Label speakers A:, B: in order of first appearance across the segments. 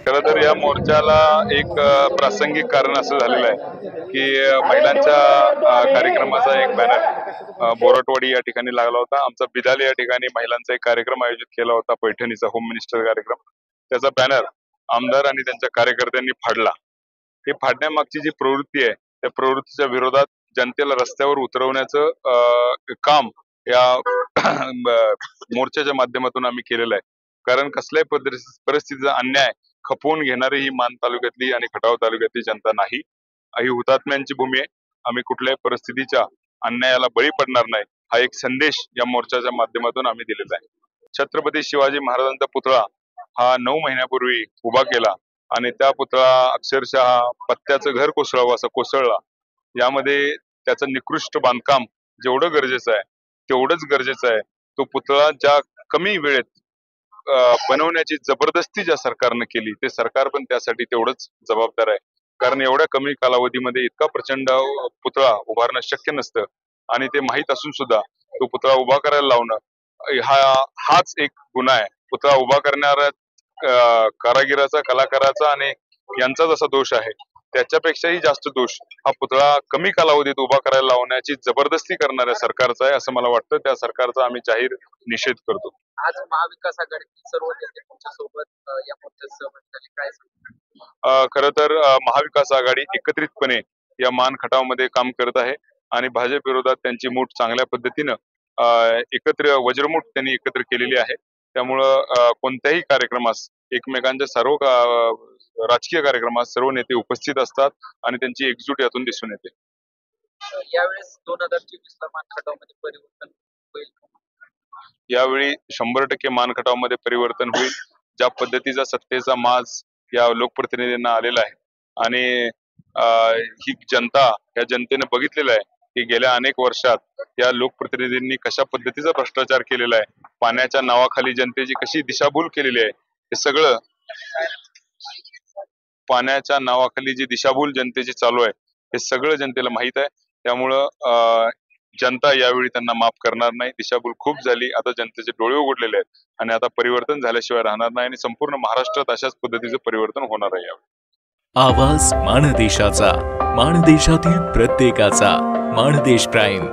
A: खरं तर या मोर्चाला एक प्रासंगिक कारण असं झालेलं आहे की महिलांच्या कार्यक्रमाचा एक बॅनर बोरटवाडी या ठिकाणी लागला होता। आमचा बिदाल या ठिकाणी महिलांचा एक कार्यक्रम आयोजित केला होता, पैठणीचा होम मिनिस्टर कार्यक्रम। त्याचा बॅनर आमदार आणि त्यांच्या कार्यकर्त्यांनी फाडला। हे फाडण्यामागची जी प्रवृत्ती आहे त्या प्रवृत्तीच्या विरोधात जनतेला रस्त्यावर उतरवण्याचं काम या मोर्चाच्या माध्यमातून आम्ही केलेलं आहे। कारण कसल्याही परिस्थितीचा अन्याय खपवून घेणारी ही मान तालुक्यातली आणि खटाव तालुक्यातली जनता नाही। ही हुतात्म्यांची भूमी आहे। आम्ही कुठल्याही परिस्थितीच्या अन्यायाला बळी पडणार नाही हा एक संदेश या मोर्चाच्या माध्यमातून आम्ही दिलेला आहे। छत्रपती शिवाजी महाराजांचा पुतळा हा 9 महिन्यापूर्वी उभा केला आणि त्या पुतळा अक्षरशः पत्त्याचं घर कोसळावं असं कोसळला। यामध्ये त्याचं निकृष्ट बांधकाम जेवढं गरजेचं आहे तेवढंच गरजेचं आहे। तो पुतळा ज्या कमी वेळेत बनवण्याची जबरदस्ती ज्या सरकारने केली ते सरकार पण त्यासाठी तेवढंच जबाबदार आहे। कारण एवढ्या कमी कालावधीमध्ये इतका प्रचंड पुतळा उभारणं शक्य नसतं आणि ते माहीत असून सुद्धा तो पुतळा उभा करायला लावणं हाच एक गुन्हा आहे। पुतळा उभा करणाऱ्या कारागिराचा, कलाकाराचा आणि यांचा जसा दोष आहे त्याच्यापेक्षाही जास्त दोष हा पुतळा कमी कालावधीत उभा करायला लावण्याची जबरदस्ती करणाऱ्या सरकारचा आहे असं मला वाटतं। त्या सरकारचा आम्ही जाहीर निषेध करतो।
B: आज महाविकास आघाडीतील सर्व नेते तुमच्या सोबत या मोर्चात सहभागी झाले, काय सांगणार?
A: खरं तर महाविकास आघाडी एकत्रितपणे या मान खटावमध्ये काम करत आहे आणि भाजप विरोधात त्यांची मूठ चांगल्या पद्धतीनं एकत्र वज्रमूठ त्यांनी एकत्र केलेली आहे। त्यामुळं कोणत्याही कार्यक्रमास एकमेकांच्या सर्व राजकीय कार्यक्रमात सर्व नेते उपस्थित असतात आणि त्यांची एकजूट यातून दिसून येते।
B: यावेळेस 2024 ला मान खटावमध्ये परिवर्तन होईल?
A: यावेळी 100% मान खटावमध्ये परिवर्तन होईल। ज्या पद्धतीचा सत्तेचा माज या लोकप्रतिनिधींना आलेला आहे आणि ही जनता या जनतेने बघितलेलं आहे की गेल्या अनेक वर्षात या लोकप्रतिनिधींनी कशा पद्धतीचा भ्रष्टाचार केलेला आहे, पाण्याच्या नावाखाली जनतेची कशी दिशाभूल केलेली आहे, हे सगळं पाण्याच्या नावाखाली जी दिशाभूल जनतेची चालू आहे हे सगळं जनतेला माहित आहे। त्यामुळं जनता यावेळी त्यांना माफ करणार नाही। दिशाभूल खूप झाली, आता जनतेचे डोळे उघडलेले आहेत आणि आता परिवर्तन झाल्याशिवाय राहणार नाही आणि संपूर्ण महाराष्ट्रात अशाच पद्धतीचं परिवर्तन होणार आहे।
C: आवाज माणदेशाचा, माणदेशातील प्रत्येकाचा, माणदेश प्राईम।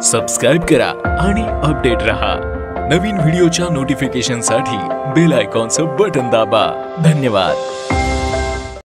C: सबस्क्राइब करा आणि अपडेट रहा। नवीन व्हिडिओच्या नोटिफिकेशनसाठी बेल आयकॉनचं बटन दाबा। धन्यवाद।